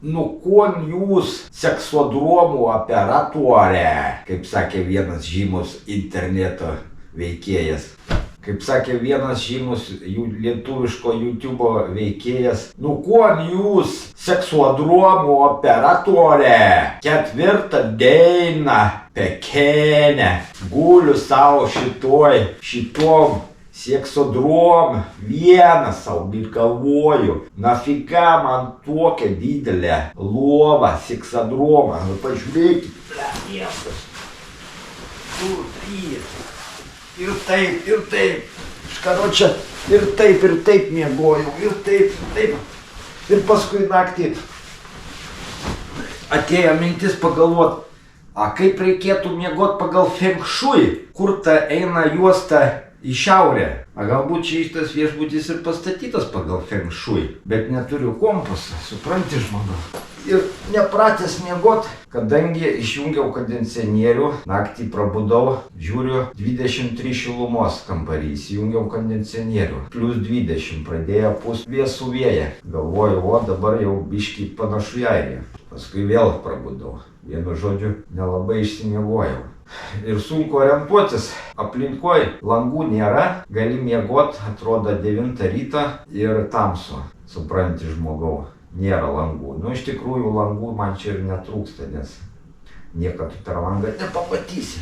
Nu, kuon jūs seksodromų operatorė, kaip sakė vienas žymus interneto veikėjas. Kaip sakė vienas žymus lietuviško YouTube veikėjas, nu kuon jūs seksodromų operatorė, 4 dieną Pekene, guliu savo šitom seksodrom, vienas sau ir galvoju, nafiga man tokia didelė lova seksodroma, nu pažiūrėkit, miestas, kur trys. Ir taip, karočią, ir taip miegojau, ir taip. Ir paskui naktį atėjo mintis pagalvot, kaip reikėtų miegot pagal Feng Shui, kur ta eina juosta į šiaurę. Galbūt čia šitas viešbutis ir pastatytas pagal Feng Shui, bet neturiu kompasą, supranti žmogau. Ir nepratęs miegot, kadangi išjungiau kondicionierių, naktį prabudau, žiūriu 23 šilumos kambarį, įsijungiau kondicionierių, plus 20, pradėjo pūst vėsų vėją. Galvoju, o dabar jau biškį panašu į Airiją. Paskui vėl prabudau, vienu žodžiu, nelabai išsimiegojau. Ir sunku orientuotis, aplinkoj langų nėra, gali miegot, atrodo 9 ryto ir tamsu, supranti žmogau. Nėra langų. Nu, iš tikrųjų, langų man čia ir netrūksta, nes niekad tu per langą nepamatysi.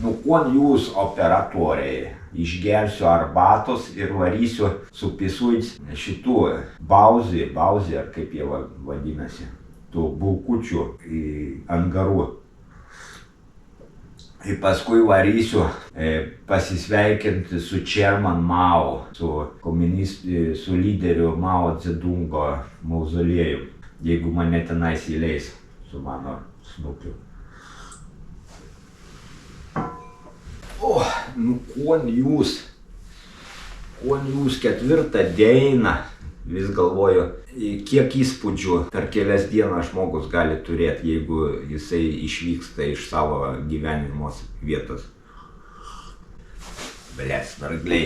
Nu, kuon jūs, operatoriai, išgersiu arbatos ir varysiu su pisuit šitų bauzį, ar kaip jie vadinasi, tų bulkučių ant garų. Ir paskui varysiu pasisveikinti su Chairman Mao, su lyderiu Mao Dzedungo mauzolieju, jeigu mane tenais įleis su mano snukiu. Nu kuon jūs 4 dieną, vis galvoju, kiek įspūdžių per kelias dienas žmogus gali turėti, jeigu jisai išvyksta iš savo gyvenimo vietos. Snargliai.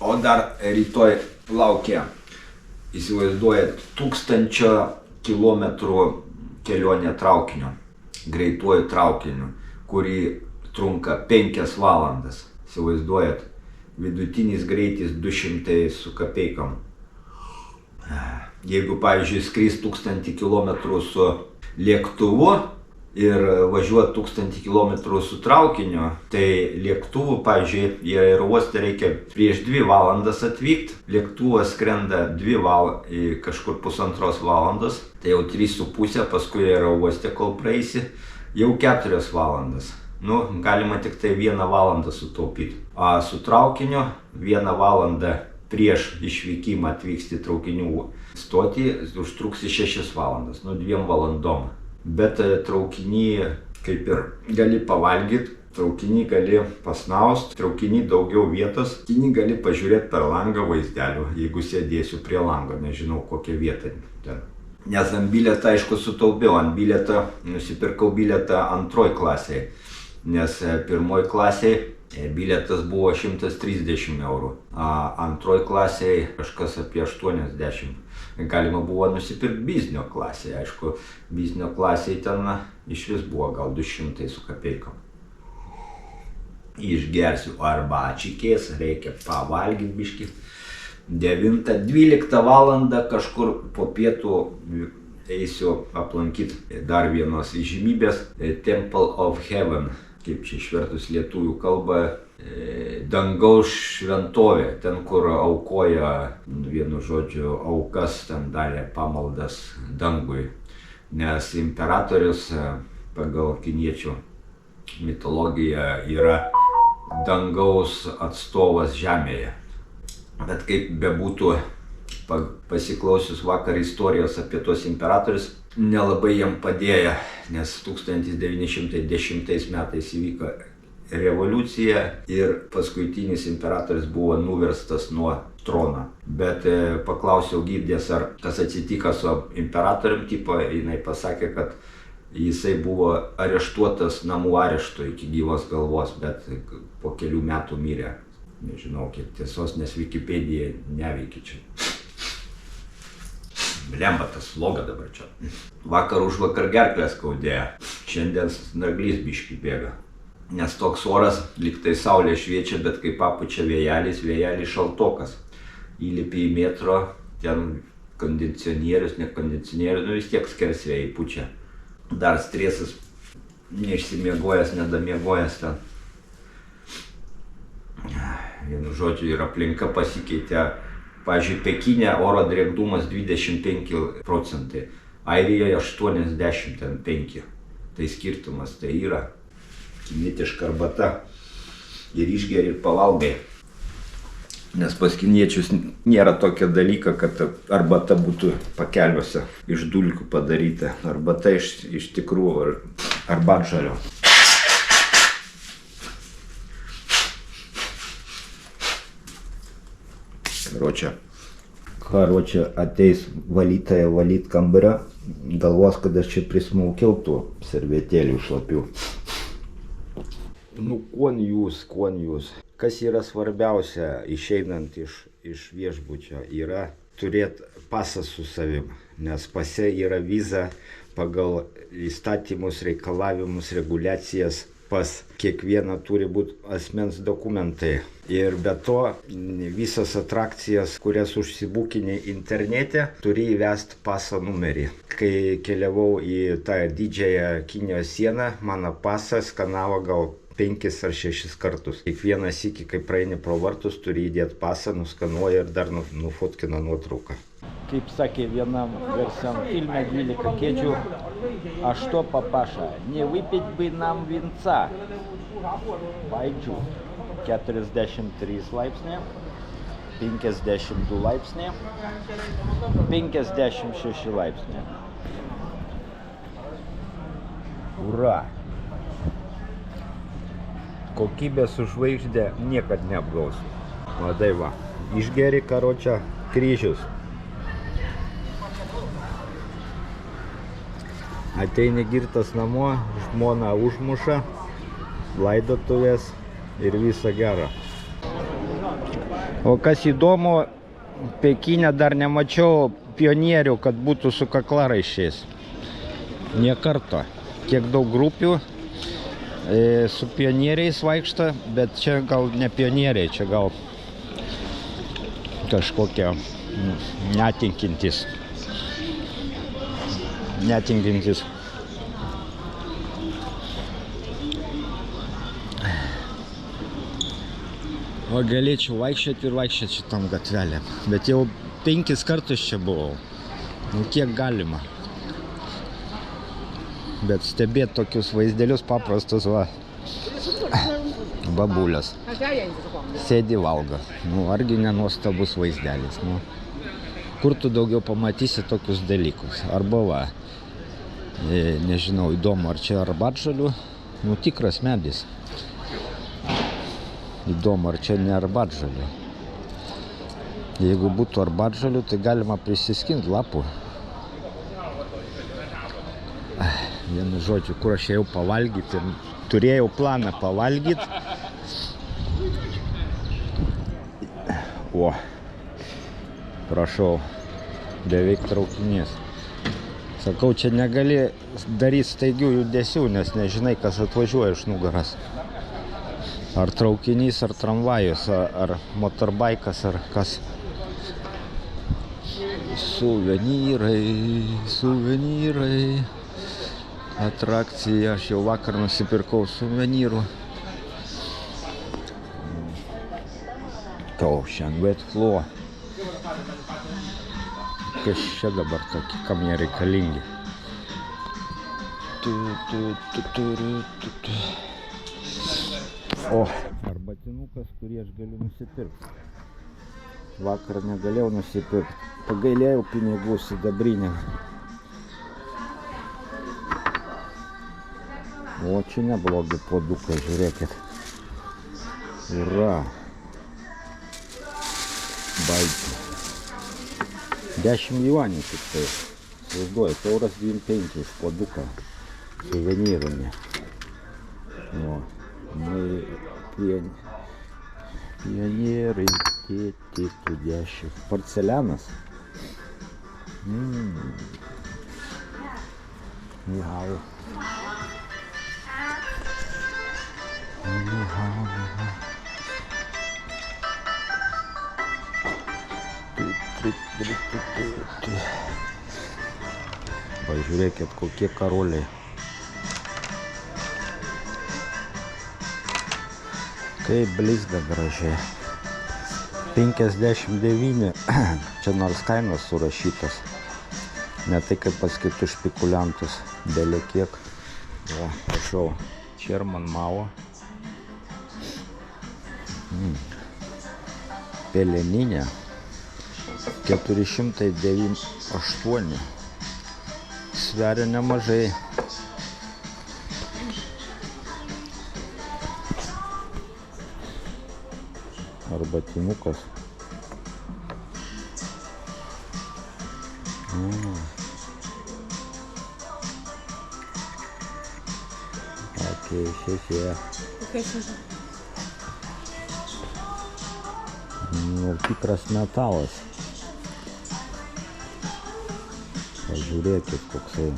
O dar rytoj laukia, įsivaizduojat, 1000 kilometrų kelionė traukiniu, greituoju traukiniu, kurį trunka 5 valandas. Įsivaizduojat, vidutinis greitis 200 su kapeikom. Jeigu, pavyzdžiui, skris 1000 km su lėktuvu ir važiuot 1000 km su traukiniu, tai lėktuvu, pavyzdžiui, į aerouostą reikia prieš 2 valandas atvykti, lėktuvas skrenda kažkur 1,5 valandos, tai jau 3,5, paskui aerouostę kol praeisi, jau 4 valandas. Nu, galima tik tai 1 valandą sutaupyti. O su traukiniu 1 valandą prieš išvykimą atvyksti traukinių stotį, užtruksi 6 valandas, nu 2 valandom. Bet traukinį kaip ir gali pavalgyti, traukinį gali pasnaust, traukinį daugiau vietos, traukinį gali pažiūrėti per langą vaizdelių, jeigu sėdėsiu prie lango, nežinau kokią vietą ten. Nes ant bilietą, aišku, sutaupiau, nusipirkau bilietą 2 klasėje, nes 1 klasėje bilietas buvo 130 eurų, a 2 klasėje kažkas apie 80. Galima buvo nusipirkti biznio klasėje, aišku, biznio klasėje ten iš vis buvo gal 200 su kapeikom. Išgersiu arbačikės, reikia pavalgyti biškį. 9-12 valandą kažkur po pietų eisiu aplankyti dar vienos įžymybės Temple of Heaven, kaip čia išvertus lietuvių kalbą, dangaus šventovė, ten kur aukoja, vienu žodžiu, aukas, ten darė pamaldas dangui, nes imperatorius pagal kiniečių mitologiją yra dangaus atstovas žemėje. Bet kaip bebūtų, pasiklausius vakar istorijos apie tuos imperatorius, nelabai jam padėjo, nes 1910 metais įvyko revoliucija ir paskutinis imperatorius buvo nuverstas nuo trono. Bet paklausiau girdės, ar kas atsitiko su imperatorium, tipo, jinai pasakė, kad Jisai buvo areštuotas namų arešto iki gyvos galvos, bet po kelių metų mirė. Nežinau, kiek tiesos, nes Wikipedija neveikia čia. Blemba, tas sloga dabar čia. Vakar už vakar gerklę skaudėjo. Šiandien narglys biškį bėga. Nes toks oras, lyg tai saulė šviečia, bet kai papučia vėjelis šaltokas. Įlipi į metro, ten kondicionierius, ne kondicionierius, vis tiek skersvėjai pučia. Dar stresas, neišsimiegojęs, nedamiegojęs ten. Vienu žodžiu, ir aplinka pasikeitė. Pavyzdžiui, Pekine oro drėgnumas 25%, Airijoje 85%. Tai skirtumas, tai yra kinietiška arbata. Ir išgeri, ir pavalgai. Nes pas kiniečius nėra tokio dalyko, kad arbata būtų pakelviuose iš dulkių padaryta. Arbata iš tikrųjų arbatžalio. Karočią ateis valytoja valyt kambario, galvos, kad aš čia prismaukiau tų servetėlių šlapių. Nu, kuon jūs. Kas yra svarbiausia išeinant iš viešbučio, yra turėti pasą su savim, nes pase yra viza pagal įstatymus, reikalavimus, reguliacijas. Pas kiekvieną turi būti asmens dokumentai. Ir be to visas atrakcijas, kurias užsibukini internete, turi įvesti paso numerį. Kai keliavau į tą didžiąją Kinijos sieną, mano pasą skanavo gal 5 ar 6 kartus. Kiekvieną sykį, kai praeini pro vartus, turi įdėti pasą, nuskanuoja ir dar nufotkina nuotrauką. Kaip sakė vienam garsiam filme 12 kėdžių, aš to papaša, ne vypit by nam vinca. Baidžių 43 laipsniai, 52 laipsniai, 56 laipsniai. Ura! Kokybė su žvaigždė niekad neapgausi. Vadai va, išgeri karočią kryžius. Ateini girtas namo, žmona užmuša, laidotuvės ir visa gera. O kas įdomu, Pekine dar nemačiau pionierių, kad būtų su kaklaraiščiais. Nė karto. Kiek daug grupių su pionieriais vaikšto, bet čia gal ne pionieriai, čia gal kažkokie netinkintis. O galėčiau vaikščioti ir vaikščioti šitam gatvelėm. Bet jau 5 kartus čia buvau. Nu kiek galima. Bet stebėti tokius vaizdelius paprastus, va. Babulės. Sėdi valgo. Nu argi nenuostabus vaizdelis. Nu. Kur tu daugiau pamatysi tokius dalykus. Arba va. Nežinau, įdomu, ar čia arbatžalių. Nu tikras medis. Įdomu, ar čia ne arbatžalių. Jeigu būtų arbatžalių, tai galima prisiskinti lapų. Vienu žodžiu, kur aš ėjau pavalgyti. Turėjau planą pavalgyti. O, prašau, beveik traukinys. Sakau, čia negali daryti staigių judesių, nes nežinai, kas atvažiuoja iš nugaras. Ar traukinys, ar tramvajus, ar motorbaikas, ar kas. Suvenyrai. Atrakcija, aš jau vakar nusipirkau suvenyrų. Ocean wet floor. Kas čia dabar tokie, kam jie reikalingi? O, arbatinukas, kurį aš galiu nusipirkti. Vakar negalėjau nusipirkti. Pagailėjau pinigų sidabrinėm. O, čia neblogi puodukai, žiūrėkit. Ura. Baidžių. 10 juanių tik tai. Vaizduoju, euras 25 už puoduką. сувенирами. О, мы пионеры, дети трудящих. Порцелянос. Вау. Pažiūrėkit, kokie karoliai. Kaip blizga gražiai. 59. Čia nors kainos surašytas. Ne tai kaip pas kitus špekuliantus. Belė kiek. O, prašau. Sherman Mao. Peleninė. 498. Sveria nemažai. Arbatinukas. Okei, šešė. Nu, tikras metalas. Pažiūrėkit, koksai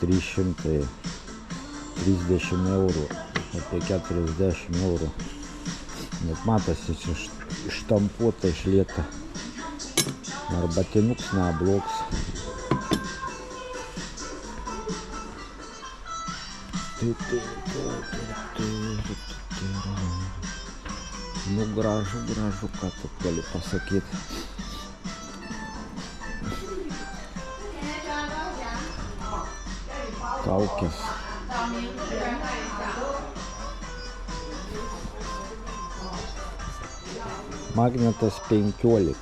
330 eurų, apie 40 eurų. Net matosi, ištampuota, išlieta. Arbatinuks neblogs. Nu, gražu, ką tu gali pasakyti. Kaukės. Magnetas 15.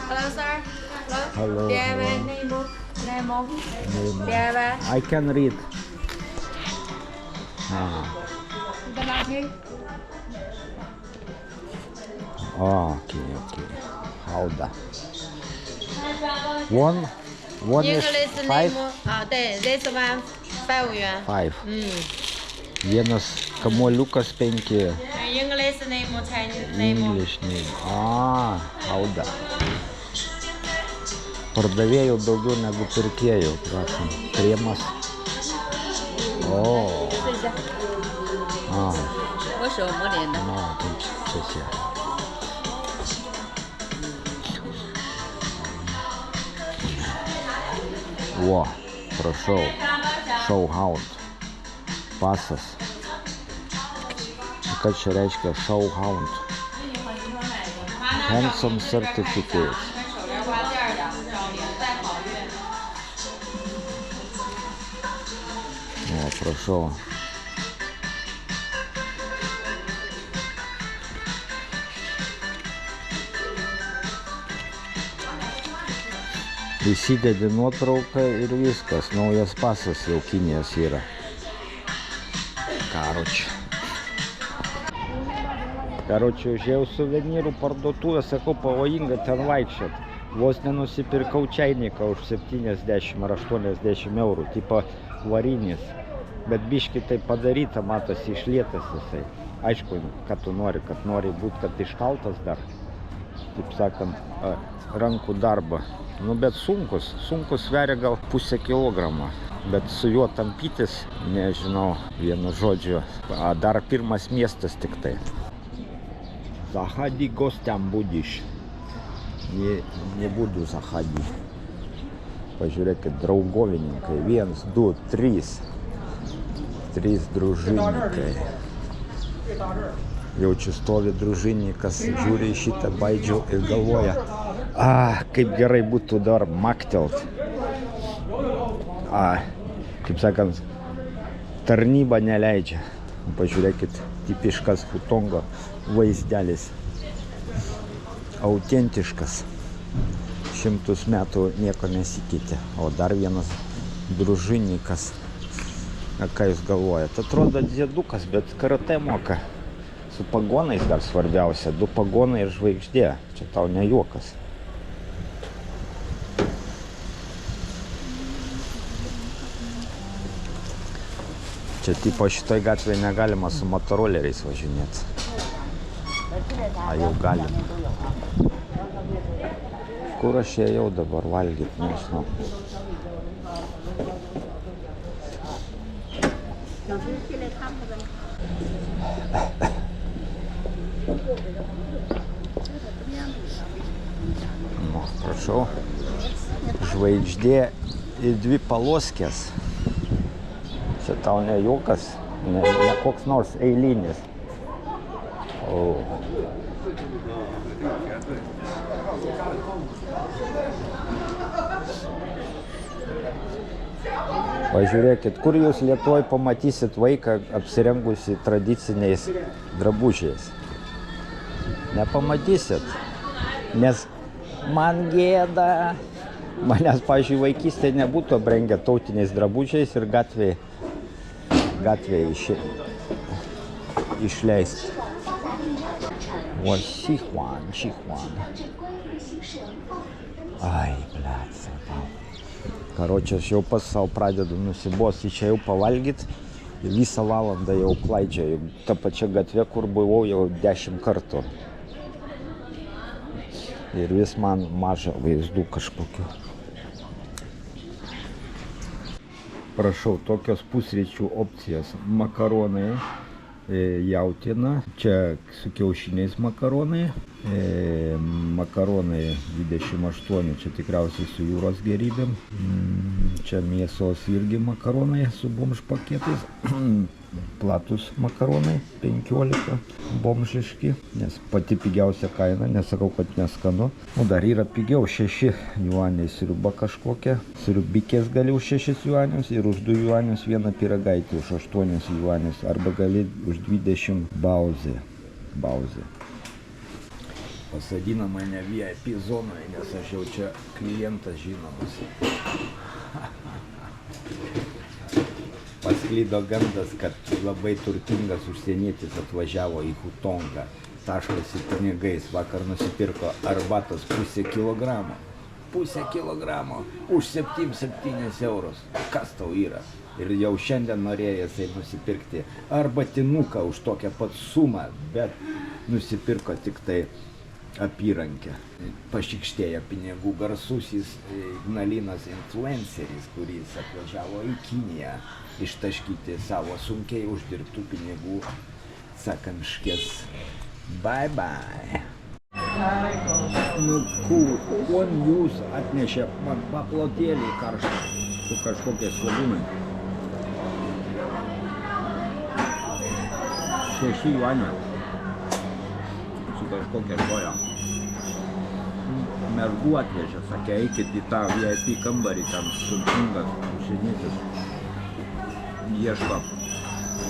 Hello, sir. Hello. Nemo. I can read. Okay. Howda. One is 5. 对 this one 5 元 5. Vienas kamuoliukas 5. English name Chinese name English name. Howda. Pardavėjų daugiau negu pirkėjų, prašom. Kremas.我手摸脸的 谢谢。О, прошел. Шоу-хаунд. Pasas. Ką čia reiškia šou-hauнд? Handsome certificate. О, прошел. Įsidedi nuotrauką ir viskas. Naujas pasas jau Kinijos yra. Karočiui, užėjau suvenyrų parduotuvę, sakau, pavojinga ten vaikščiot. Vos nenusipirkau čainiką už 70 ar 80 eurų, tipo varinis. Bet biški tai padaryta, matosi, išlietas jisai. Aišku, kad tu nori, kad būt, kad iškaltas dar. Taip sakant, rankų darbą. Nu, bet sunkus sveria gal pusę kilogramo. Bet su juo tampytis, nežinau, vienu žodžiu. Dar pirmas miestas tik tai. Zachodį gostiam budiš. Не буду заходить. Pažiūrėkit, draugovininkai. 1, 2, 3. 3 družininkai. Jaučiu stovi družininkas, žiūri į šitą, baidžiau ir galvoja, kaip gerai būtų dar maktelt. Kaip sakant, tarnyba neleidžia. Pažiūrėkit, tipiškas Hutongo vaizdelis. Autentiškas. 100 metų nieko nesikeitė. O dar vienas družininkas. Ką jūs galvojate? Atrodo dėdukas, bet karatė moka. Su pagonais dar svarbiausia. 2 pagonai ir žvaigždė. Čia tau ne juokas. Čia tipo šitoj gatvėje negalima su motoroleriais važinėti. A jau galim. Kur aš ėjau dabar valgyti, nežinau. Nu, prašau. Žvaigždė ir dvi paloskės. Čia tau ne juokas, ne koks nors eilinis. O. Pažiūrėkit, kur jūs Lietuvoje pamatysit vaiką apsirengusi tradiciniais drabužiais? Nepamatysit, nes man gėda. Manęs, pavyzdžiui, vaikystėje nebūtų aprengę tautiniais drabužiais ir gatvėje išleisti. O Sichuan. Ai, blet, sapau. Karočią, aš jau pas savo pradedu nusibosti, čia jau pavalgyt ir visą valandą jau klaidžiaju. Ta pačia gatvė, kur buvau jau 10 kartų. Ir vis man maža vaizdų kažkokių. Prašau, tokios pusryčių opcijas. Makaronai, jautiena, čia su kiaušiniais makaronai. Makaronai 28, čia tikriausiai su jūros gerybėm. Čia mėsos irgi makaronai su bomž paketais. Platus makaronai 15, bomžiški, nes pati pigiausia kaina, nesakau, kad neskanu. O dar yra pigiau, 6 juaniai sriuba kažkokia. Sriubikės gali už 6 juanius ir už 2 juanius vieną pyragaitį už 8 juanius. Arba gali už 20 bauzė. Pasadina mane VIP zonoje, nes aš jau čia klientas žinomas. Pasklydo gandas, kad labai turtingas užsienietis atvažiavo į Hutongą, taškosi pinigais, vakar nusipirko arbatos pusę kilogramo už 7 eurus. Kas tau yra? Ir jau šiandien norėjo jisai nusipirkti arbatinuką už tokią pat sumą, bet nusipirko tik tai apyrankę. Pašikštėjo pinigų garsusis Ignalinos influenceris, kuris atvažiavo į Kiniją ištaškyti savo sunkiai uždirbtų pinigų sakamškės. Bye bye. Nu, kuon jūs atnešė man paplotėlį karštą su kažkokie svogūnai. 6 juanių. Su kažkokia žoja. Mergų atvežė, sakė, eikit į tą VIP kambarį, ten sunkingas užsienietis ieško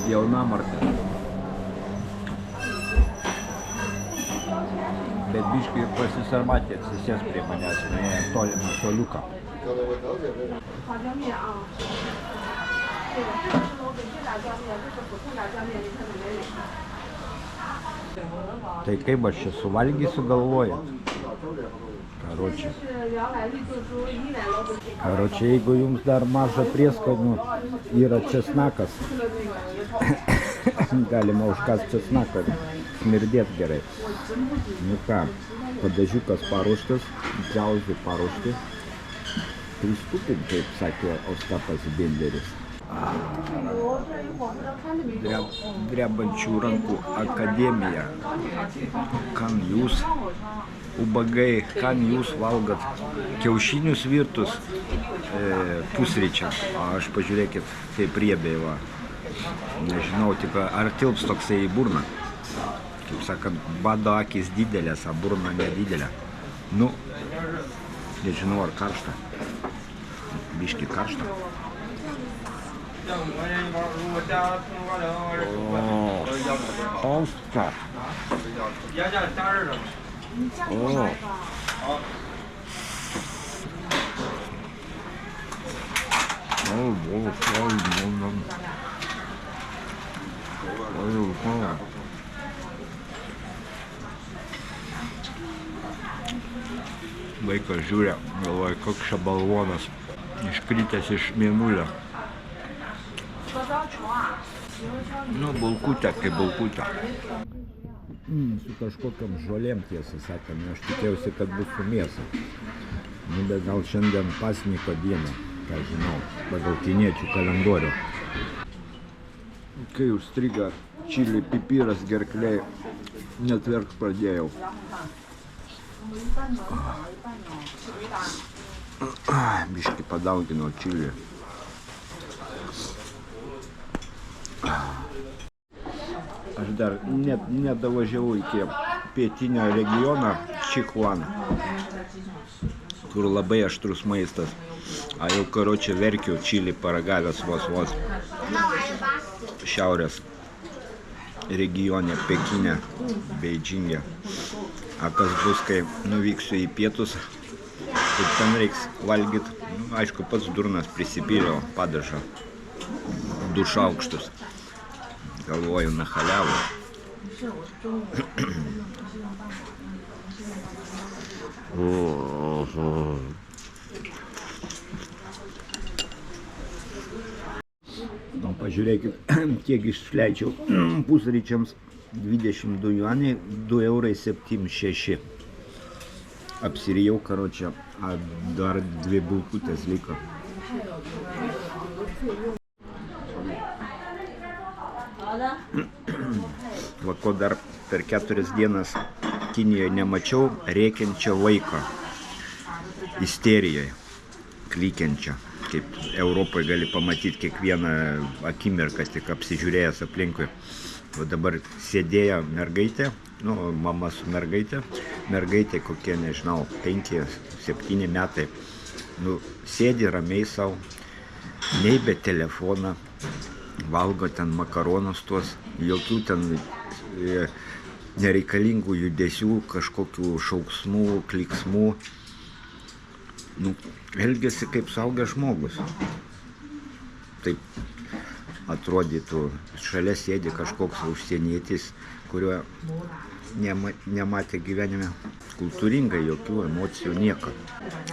jaunamartę. Bet biškai pasisarmatė, atsisės prie manęs, nuėjo tolimą šoliuką. Tai kaip aš čia suvalgysiu, galvojat? Karočią, jeigu jums dar maža prieskonių, yra česnakas. Galima užkast česnaką, smirdėt gerai. Nu ką, padažiukas paruoštas, džiauzių paruošti. Pristupim, kaip sakė Ostapas Binderis. Drebančių rankų akademija. Kan jūs, ubagai, kan jūs valgat kiaušinius virtus pusryčiams. Aš pažiūrėkit, kaip riebiai va. Nežinau, tik ar tilps toksai į burną. Kaip sakant, bado akis didelės, a burna nedidelė. Nu, nežinau, ar karšta. Biški karšta. Ostras. Vaikas žiūrė, galvoja, koks čia balvonas iškritęs iš mėnulio. Nu, bulkutė kaip bulkutė. Su kažkokiam žolėm, tiesą sakant, aš tikėjausi, kad bus su mėsa. Nu, bet gal šiandien pasniko diena, ką žinau, pagal kiniečių kalendorių. Kai užstriga čili pipiras gerkliai, net verkt pradėjau. Biškį padauginau čili. Aš dar nedavažiavau iki pietinio regiono Čichuan, kur labai aštrus maistas. A jau karočią verkiu čili paragavęs vos šiaurės regione, Pekine, Beidžinge. A kas bus, kai nuvyksiu į pietus, tai ten reiks valgyti. Nu, aišku, pats durnas prisipyliau padažą, 2 šaukštus. Galvoju, na haliavą. Pažiūrėkit, kiek išleidžiau pusryčiams, 22 juaniai, 2,76 €. Apsirijau, karočią, dar 2 bulkutės liko. Va, ko dar per 4 dienas Kinijoje nemačiau, rėkiančio vaiko. Isterijoje, klykiančio. Kaip Europoje gali pamatyti kiekvieną akimirką, tik apsižiūrėjęs aplinkui. O dabar sėdėjo mergaitė, nu, mama su mergaitė. Mergaitė kokie, nežinau, 5-7 metai. Nu, sėdi ramiai savo, nei be telefoną. Valgo ten makaronus tuos, jokių ten nereikalingų judesių, kažkokių šauksmų, kliksmų. Nu, elgiasi kaip suaugęs žmogus. Taip atrodytų, šalia sėdi kažkoks užsienietis, kurio nematė gyvenime. Kultūringai, jokių emocijų, nieko.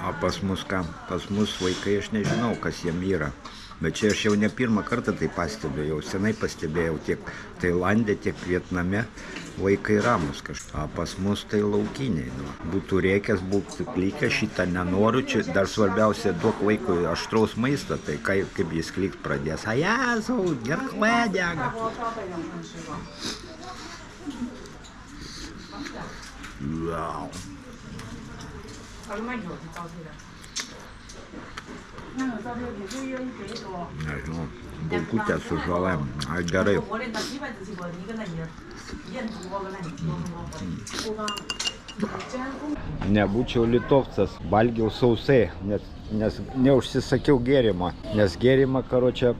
O pas mus ką? Pas mus vaikai, aš nežinau, kas jiem yra. Bet čia aš jau ne pirmą kartą tai pastebėjau, jau senai pastebėjau, tiek Tailande, tiek Vietname vaikai ramus kažkaip. O pas mus tai laukiniai. Nu. Būtų rėkęs, būtų klykęs, šitą nenoriu, čia dar svarbiausia duok vaikui aštraus maisto, tai kaip jis klykt pradės. A Jėzau, gerklė dega. Wow. Nežinau, bulkutė su žolėm, ai gerai. Nebūčiau litovcas, valgiau sausai, nes neužsisakiau gėrimą, nes gėrimą, karočią,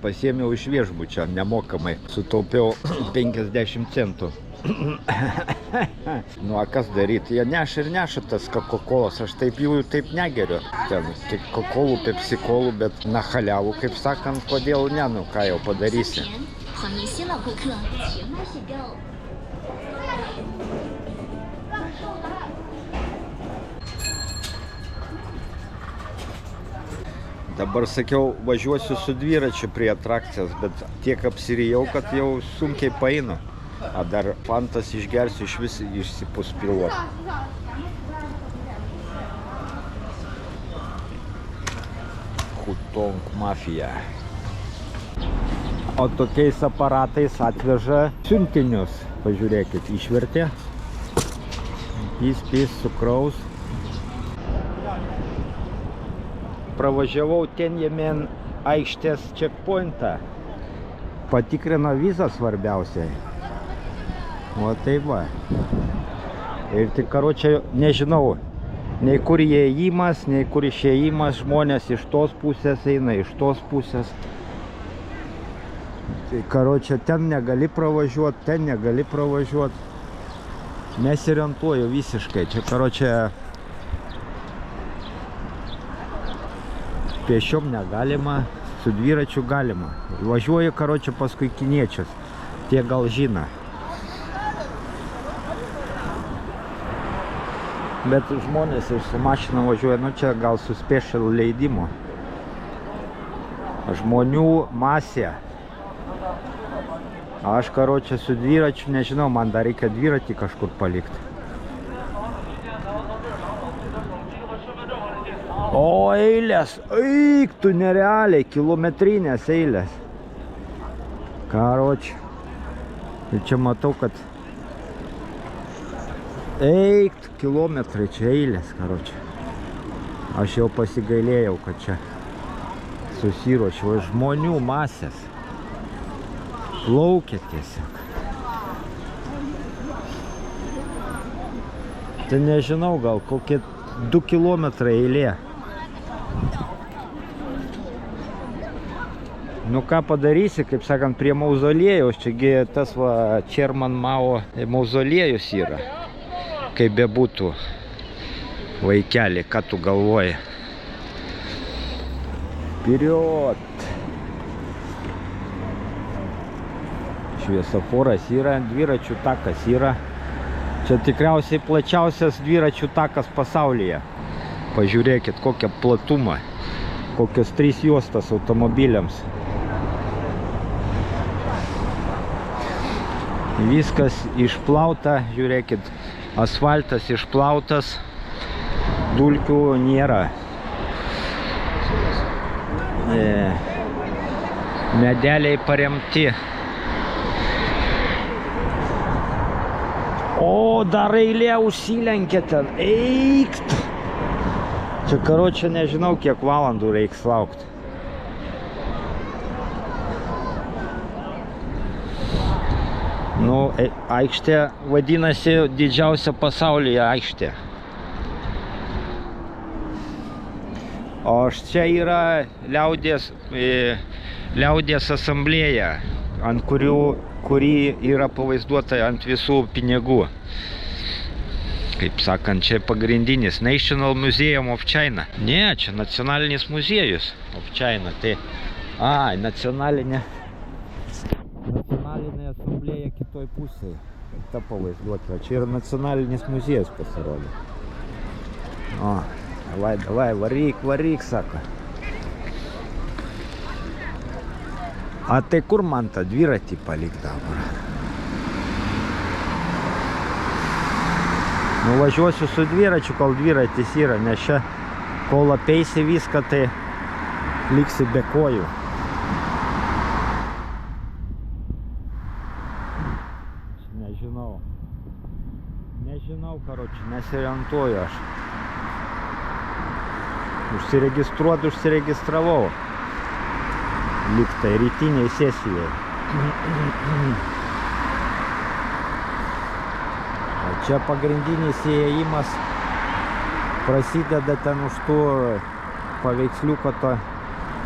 pasiėmiau iš viešbučio nemokamai, sutaupiau 50 centų. Nu, a kas daryti? Jie neša tas Coca-Colas, aš taip jų taip negeriu. Ten tik Coca-Colų, Pepsi-Colų, bet na haliavų, kaip sakant, kodėl ne, nu ką jau padarysi. Dabar sakiau, važiuosiu su dviračiu prie atrakcijos, bet tiek apsirijau, kad jau sunkiai paeinu. A dar fantas išgersiu, iš vis išsipus pilvos. Hutong mafija. O tokiais aparatais atveža siuntinius. Pažiūrėkit, išvertė. Pys, cukraus. Pravažiavau Tiananmen aikštės checkpointą. Patikrino vizą svarbiausiai. O taip va. Ir tik, karočią, nežinau, nei kur įėjimas, nei kur išėjimas, žmonės iš tos pusės eina, iš tos pusės. Tai, karočią, ten negali pravažiuoti, ten negali pravažiuoti. Nesiorientuoju visiškai. Čia, karočią, pėsčiom negalima, su dviračiu galima. Važiuoju, karočią, paskui kiniečius. Tie gal žino. Bet žmonės iš su mašina važiuoja, nu čia gal su special leidimu. Žmonių masė. Aš, karočią, su dviračiu, nežinau, man dar reikia dviratį kažkur palikti. O, eilės, eik, tu nerealiai, kilometrinės eilės. Karočią. Ir čia matau, kad eik, kilometrai čia eilės, karočią. Aš jau pasigailėjau, kad čia susiruošiau žmonių masės. Plaukia tiesiog. Tai nežinau, gal kokie 2 kilometrai eilė. Nu ką padarysi, kaip sakant, prie mauzoliejaus, čiagi tas va Chairman Mao mauzoliejus yra. Kaip bebūtų, vaikeli, ką tu galvoji? Vперед! Šviesoforas yra, dviračių takas yra. Čia tikriausiai plačiausias dviračių takas pasaulyje. Pažiūrėkit, kokią platumą, kokios 3 juostas automobiliams. Viskas išplauta, žiūrėkit, asfaltas išplautas, dulkių nėra. Medeliai paremti. O, dar eilė užsilenkė ten. Eikt. Čia, karočią, nežinau, kiek valandų reiks laukti. Nu, aikštė vadinasi didžiausia pasaulyje aikštė. O čia yra liaudies asamblėja, ant kuri yra pavaizduota ant visų pinigų. Kaip sakant, čia pagrindinis National Museum of China. Ne, čia nacionalinis muziejus of China. Tai, nacionalinė asamblėja kitoj pusėje. Ta pavaizduota. Čia yra nacionalinis muziejus pasirodė. O, davai, varyk, sako. A tai kur man tą dviratį palik dabar? Nuvažiuosiu su dviračiu, kol dviratis yra, nes čia, kol apeisi viską, tai liksi be kojų. Nežinau, karoči, nesiorientuoju aš. Užsiregistravau. Liktai rytiniai sesijai. Čia pagrindinis įėjimas prasideda ten už tų paveiksliuko to,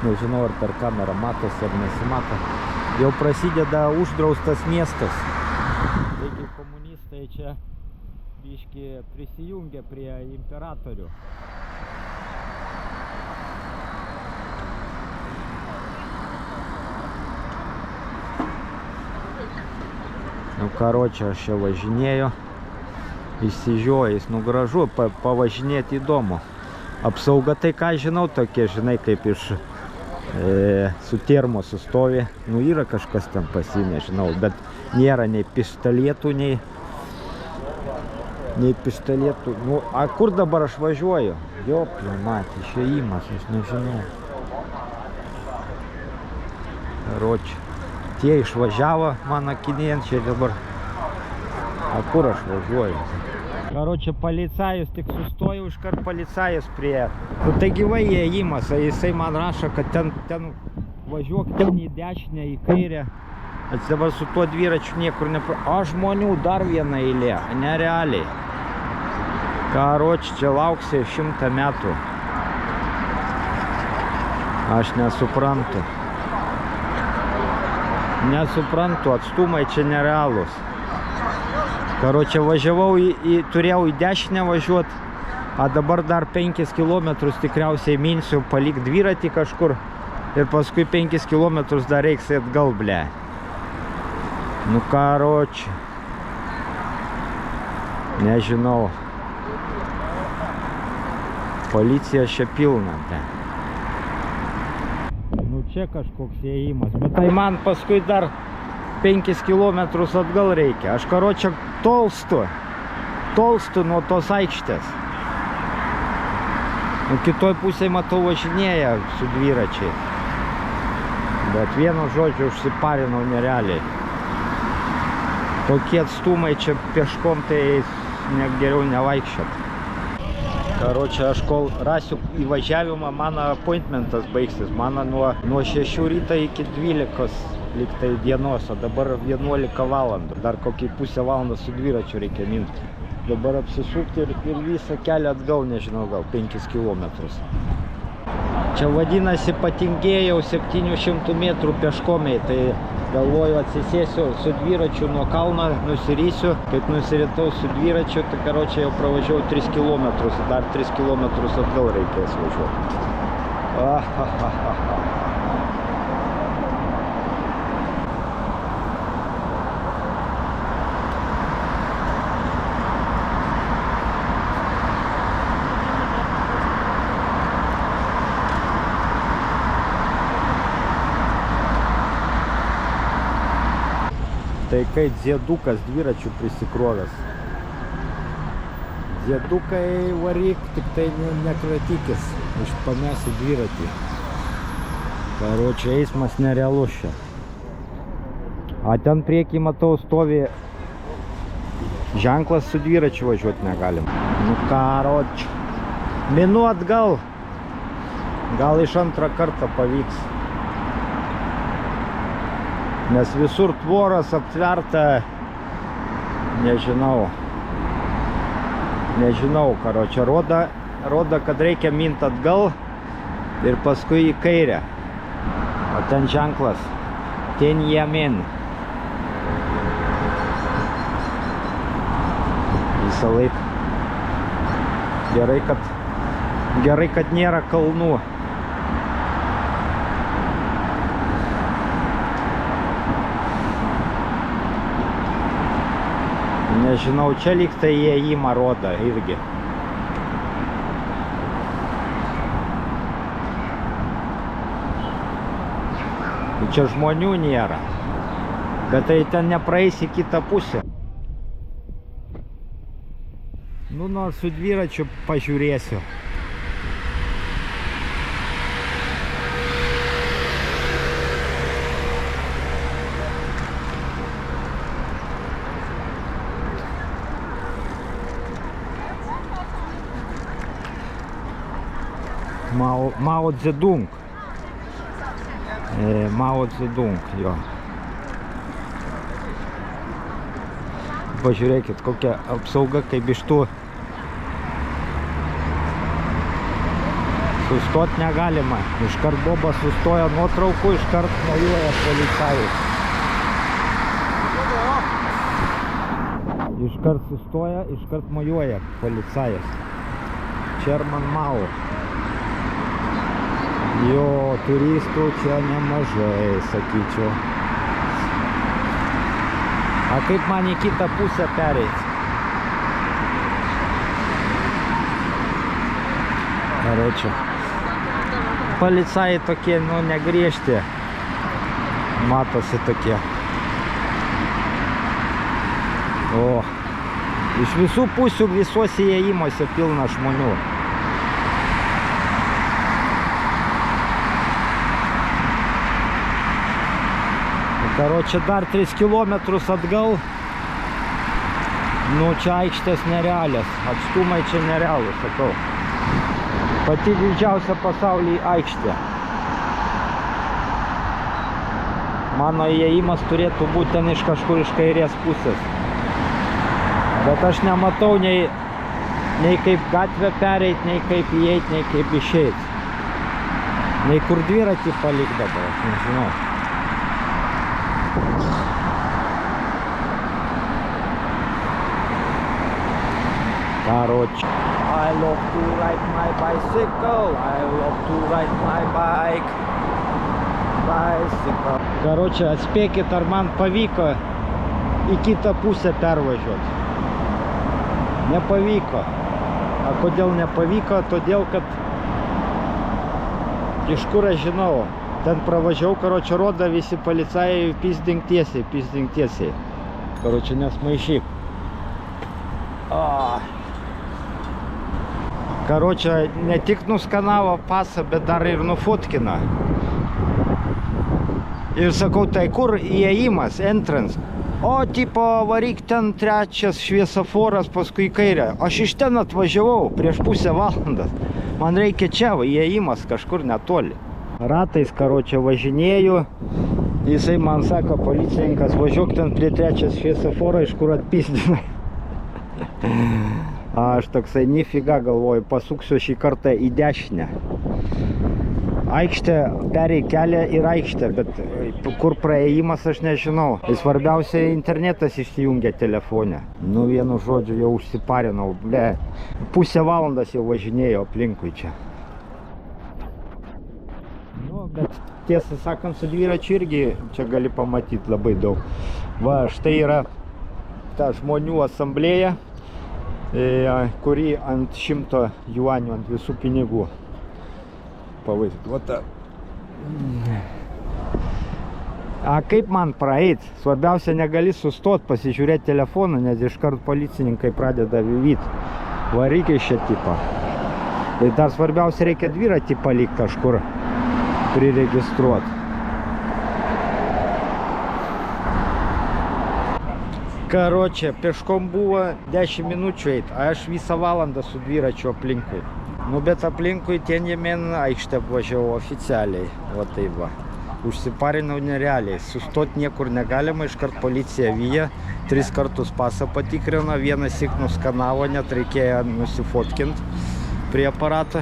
nežinau ar per kamerą matosi ar nesimato, jau prasideda uždraustas miestas. Taigi komunistai čia biški prisijungia prie imperatorių. Nu, karočią, aš čia važinėjau. Išsižiojais, nu gražu, pavažinėti įdomu. Apsauga tai ką žinau, tokie, žinai, kaip iš su termo sustovi. Nu yra kažkas ten pasinė, žinau, bet nėra nei pistoletų, nei pistoletų. Nu, a kur dabar aš važiuoju? Joplio, matė, išėjimas, aš nežinau. Karočią. Tie išvažiavo mano kinėjančiai dabar. A kur aš važiuoju? Karočią, policajus tik sustojau, iškart policajus prie. Nu tai gyvai įėjimas, jisai man rašo, kad ten važiuok ten į dešinę, į kairę. Dabar su tuo dviračiu niekur A žmonių dar viena eilė, nerealiai. Karočią, čia lauksi 100 metų. Aš nesuprantu. Atstumai čia nerealūs. Karočią, važiavau turėjau į dešinę važiuoti, a dabar dar 5 kilometrus tikriausiai minsiu palik dviratį kažkur ir paskui 5 kilometrus dar reiks atgal, ble. Nu, karočią. Nežinau. Policija čia pilna. Nu, čia kažkoks įėjimas, bet tai man paskui dar 5 kilometrus atgal reikia. Aš karočią tolstu nuo tos aikštės. Kitoj pusėje matau važinėja su dviračiais. Bet vienu žodžiu užsiparinau nerealiai. Tokie atstumai čia pieškom, tai geriau nevaikščiot. Karočią, aš kol rasiu įvažiavimą, mano appointmentas baigsis. Mano nuo 6 ryto iki 12 liktai dienos, o dabar 11 valandų. Dar kokį pusę valandą su dviračiu reikia minti. Dabar apsisukti ir visą kelią atgal, nežinau, gal 5 kilometrus. Čia vadinasi patingėjau 700 metrų pieškomiai, tai galvoju atsisėsiu su dviračiu nuo kalno, nusirysiu. Kaip nusiritau su dviračiu, tai karočią jau pravažiavau 3 kilometrus, dar 3 kilometrus atgal reikės važiuoti. Tai kai Ziedukas dviračių prisikrovęs. Ziedukai varyk, tik tai nekratykis, pamesi dviratį. Karočią, eismas nerealus čia. A ten priekį matau stovi ženklas, su dviračiu važiuoti negalim. Nu karočią. Minu atgal. Gal iš antrą kartą pavyks. Nes visur tvoras aptverta, nežinau, karočią, rodo, kad reikia mint atgal ir paskui į kairę. O ten ženklas, ten jamin. Visą laiką. Gerai, kad nėra kalnų. Nežinau, čia lyg tai įėjimą rodo irgi. Čia žmonių nėra. Bet tai ten nepraeis į kitą pusę. Nu, nors su dviračiu pažiūrėsiu. Mao Zedong. Mao Zedong, jo. Pažiūrėkit, kokia apsauga, kaip iš tų. Sustot negalima. Iškart Bobas sustoja nuotraukų, iškart mojuoja policajus. Iškart sustoja, iškart mojuoja policajus. Chairman Mao. Jo, turistų čia nemažai, sakyčiau. A kaip man į kitą pusę pereiti? Karočią. Policajai tokie, nu, negriežti. Matosi tokie. O, iš visų pusių visuose įėjimuose pilna žmonių. Karočią, dar 3 kilometrus atgal. Nu, čia aikštės nerealios. Atstumai čia nerealūs, sakau. Pati didžiausia pasaulyje aikštė. Mano įėjimas turėtų būti ten iš kažkur iš kairės pusės. Bet aš nematau nei kaip gatvę pereit, nei kaip įeit, nei kaip išeit. Nei kur dviratį palik dabar, aš nežinau. Karočią. I love to ride my bicycle. I love to ride my bicycle. Karočią, atspėkit, ar man pavyko į kitą pusę pervažiuoti. Nepavyko. A kodėl nepavyko? Todėl, kad iš kur aš žinau, Ten pravažiau, karočią, rodo visi policajai, pizdink tiesiai. Karočią, nesmaišyk. Karočią, ne tik nuskanavo pasą, bet dar ir nufotkina. Ir sakau, tai kur įėjimas, entrance? O, tipo, varyk ten trečias šviesoforas, paskui į kairę. Aš iš ten atvažiavau prieš pusę valandas. Man reikia čia, įėjimas kažkur netoli. Ratais, karočią, važinėju. Jisai man sako, policininkas, važiuok ten prie trečias šviesoforo, iš kur atpizdinai. Aš toksai, nifiga, galvoju, pasuksiu šį kartą į dešinę. Aikštė, perėjai kelią ir aikštę, bet kur praėjimas aš nežinau. Svarbiausia, internetas išsijungia telefone. Nu, vienu žodžiu, jau užsiparinau. Pusę valandas jau važinėjau aplinkui čia. Nu, bet tiesą sakant, su dviračiu irgi čia gali pamatyti labai daug. Va, štai yra ta žmonių asamblėja, kuri ant 100 juanių, ant visų pinigų pavaizduota. Kaip man praeit? Svarbiausia, negali sustot, pasižiūrėti telefoną, nes iškart policininkai pradeda vivyti. Varyk iš šio tipo. Ir dar svarbiausia, reikia dviratį palikti kažkur priregistruoti. Karočią, peškom buvo 10 minučių eit, a aš visą valandą su dviračiu aplinkui. Nu, bet aplinkui ten jėmen aikštę apvažiavau oficialiai. Va taip va. Užsiparinau nerealiai. Sustot niekur negalima, iškart policija vyja. 3 kartus pasą patikrino, vieną syk nuskanavo, net reikėjo nusifotkinti prie aparato.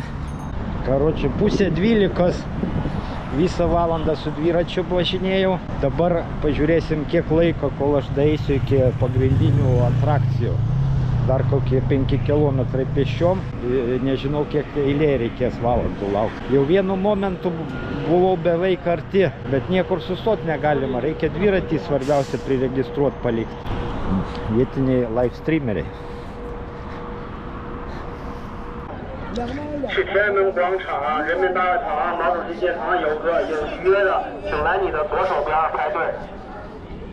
Karočią, 11:30. Visą valandą su dviračiu važinėjau. Dabar pažiūrėsim, kiek laiko, kol aš daeisiu iki pagrindinių atrakcijų. Dar kokie 5 km pešiom. Nežinau, kiek eilė reikės valandų laukti. Jau vienu momentu buvau beveik arti, bet niekur sustot negalima. Reikia dviratį svarbiausia priregistruoti palikti. Vietiniai live streameriai. 去天安门广场、人民大会堂、毛主席纪念堂有个有预约的，请来你的左手边排队。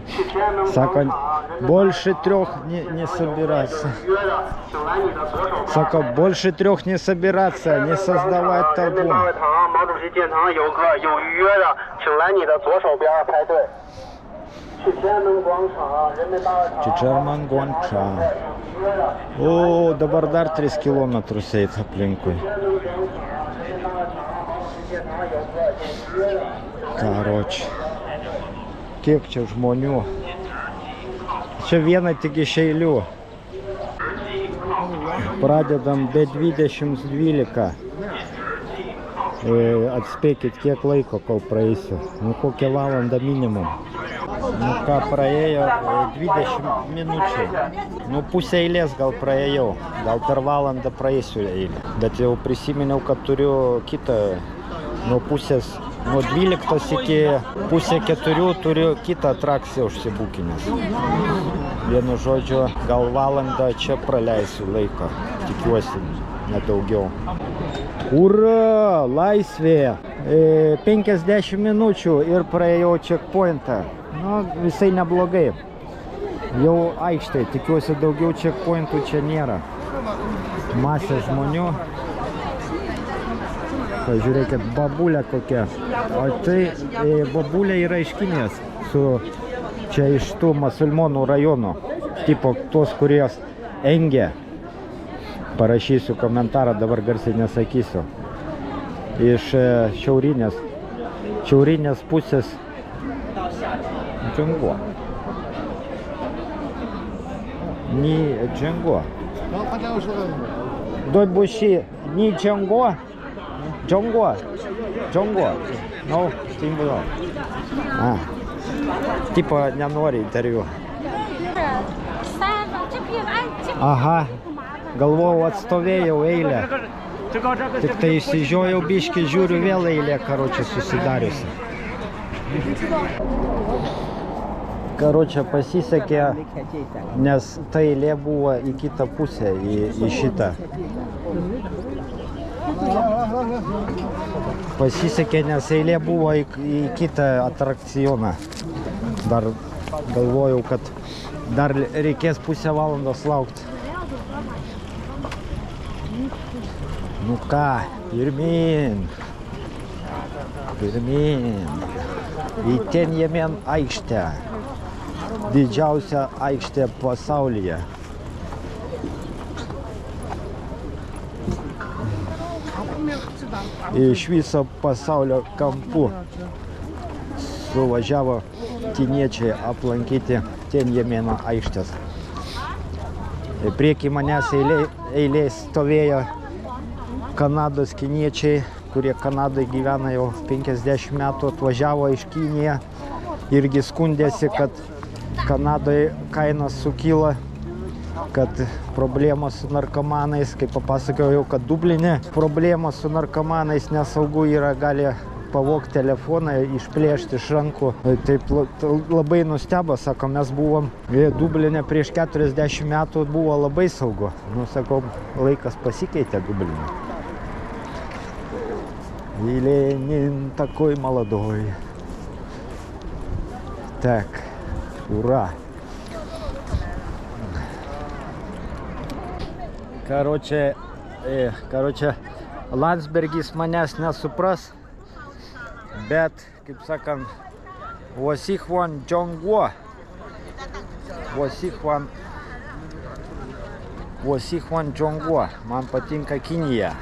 去天安门广 Sako, 场、人民 больше 3 не собираться. 有预约的，请来你的左手边。 Sako, больше 3 не собираться, не создавать 人民 толпу. 大会堂、毛主席纪念堂有个有预约的，请来你的左手边排队。去天安门广场、人民大会堂、 Čečerman Gonča. O, dabar dar 3 kilometrus eit aplinkui. Karoči. Kiek čia žmonių. Čia viena tik iš eilių. Pradedam be 20:12. Atspėkit, kiek laiko, kol praeisiu. Nu, kokią valandą minimum. Nu ką, praėjo 20 minučių. Nu, pusę eilės gal praėjau. Gal per valandą praeisiu eilę. Bet jau prisiminiau, kad turiu kitą nuo 12 iki pusę 4 turiu kitą atrakciją užsibūkinęs. Vienu žodžiu, gal valandą čia praleisiu laiko. Tikiuosi, nedaugiau. Ura, laisvė! 50 minučių ir praėjau checkpointą. Nu, visai neblogai. Jau aikštė, tikiuosi daugiau checkpointų čia nėra. Masė žmonių. Pažiūrėkit, babulė kokia. O tai babulė yra iš Kinijos. Čia iš tų musulmonų rajonų. Tipo tos, kurios engia. Parašysiu komentarą, dabar garsiai nesakysiu. Iš šiaurinės pusės Džango. Ni Džango. Doi buši, ni Džango. Džango. Džango. No, Džango. Tipo nenori interviu. Aha. Galvojau, atstovėjau eilę. Tik tai išsižiojau biškį, žiūriu vėl eilė, karočią, susidariusi. Karočią, pasisekė, nes ta eilė buvo į kitą pusę, į šitą. Pasisekė, nes eilė buvo į kitą atrakcioną. Dar galvojau, kad dar reikės pusę valandos laukti. Nu ką, pirmyn. Į Tiananmen aikštę. Didžiausia aikštė pasaulyje. Iš viso pasaulio kampų suvažiavo kiniečiai aplankyti Tiananmeno aikštės. Prieky manęs eilė stovėjo Kanados kiniečiai, kurie Kanadoje gyvena jau 50 metų, atvažiavo iš Kiniją. Irgi skundėsi, kad Kanadoje kainos sukyla, kad problemos su narkomanais, kaip papasakojau, kad Dubline problemos su narkomanais, nesaugu yra, gali pavogti telefoną, išplėšti iš rankų. Taip labai nustebo, sako, mes buvom Dubline prieš 40 metų, buvo labai saugu. Nu, sakau, laikas pasikeitė Dubline. И Ленин такой молодой. Так, ура! Короче, Landsbergis manęs nesupras, bet, kaip sakant, Wosihwan Zhongguo. Wosihwan Zhongguo. Man patinka Kinija.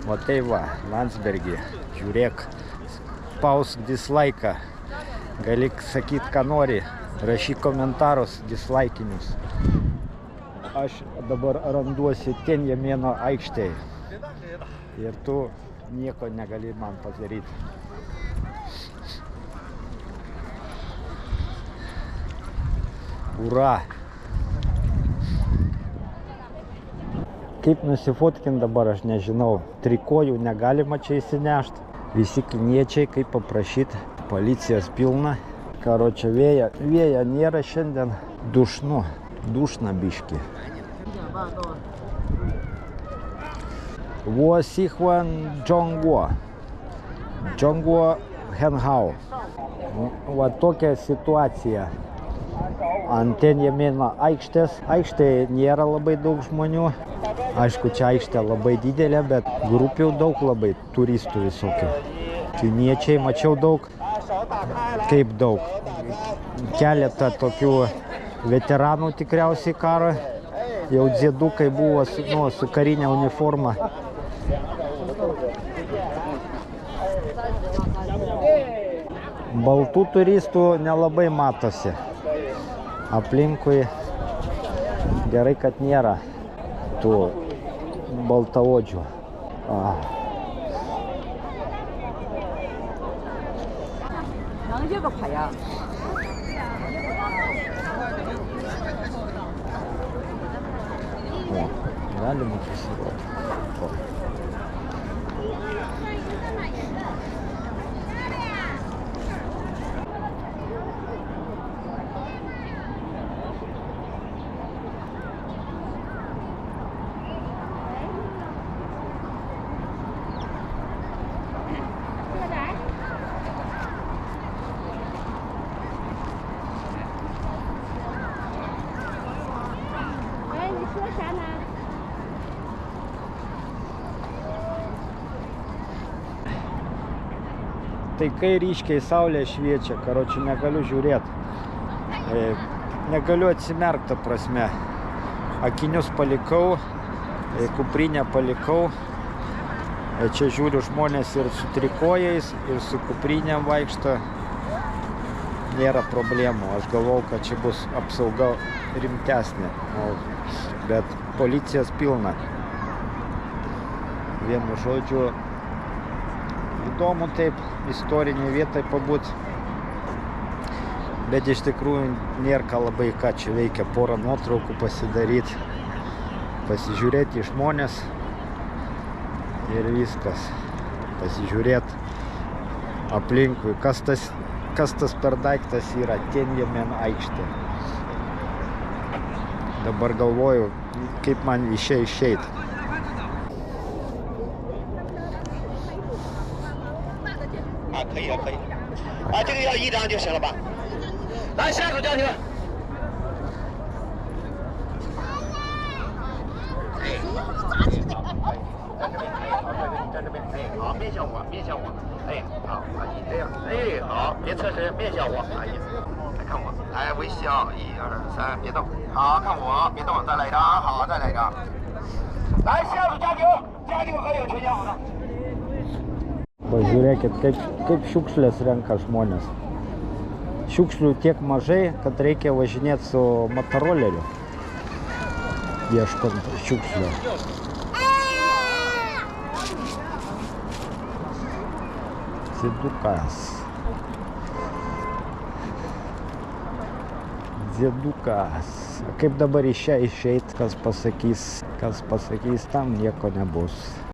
O tai va, Landsbergi, žiūrėk, spausk dislaiką. Gali sakyt, ką nori, rašyk komentarus dislaikinius. Aš dabar randuosi Tiananmeno aikštėje. Ir tu nieko negali man padaryti. Ura! Kaip nusifotkint dabar, aš nežinau. Trikojų negalima čia įsinešti. Visi kiniečiai, kaip paprašyti. Policijos pilna. Karočią vėja nėra šiandien. Dušna biški. Wosihwan Zhongguo. Zhongguo Henhao. Va tokia situacija. Ant Tiananmeno aikštės. Aikštėje nėra labai daug žmonių. Aišku, čia aikštė labai didelė, bet grupių daug labai, turistų visokių. Kiniečiai mačiau daug. Kaip daug? Keletą tokių veteranų tikriausiai karo. Jau dziedukai buvo su karinė uniforma. Baltų turistų nelabai matosi. Aplinkui gerai, kad nėra tų baltaodžių. O, galima pasirodyti. Tai kai ryškiai saulė šviečia, karočią negaliu žiūrėti. Negaliu atsimerkti, prasme. Akinius palikau, kuprinę palikau. Čia žiūriu žmonės ir su trikojais, ir su kuprinėm vaikšto. Nėra problemų. Aš galvau, kad čia bus apsauga rimtesnė. Bet policijos pilna. Vienu žodžiu, įdomu taip istorinė vietai pabūt, bet iš tikrųjų nėra ką labai ką čia veikia, porą nuotraukų pasidaryti, pasižiūrėti į žmonės ir viskas, pasižiūrėti aplinkui, kas tas per daiktas yra Tiananmen aikštė. Dabar galvoju, kaip man iš čia išeiti. 可以啊，可以。啊，这个要1张就行了吧？来，下一组家庭。哎，在这边，哎，好，面向我，面向我，哎，好，阿姨这样，哎，好，别侧身，面向我，阿姨，来看我，来微笑，1、2、3，别动，好，看我，别动，再来一张，好，再来一张。来，下一组家庭，家庭合影全家好的。 Pažiūrėkit, kaip šiukšlės renka žmonės. Šiukšlių tiek mažai, kad reikia važinėti su motoroleriu, ieškant šiukšlių. Dėdukas. Dėdukas. Kaip dabar iš čia išeit, kas pasakys tam nieko nebus.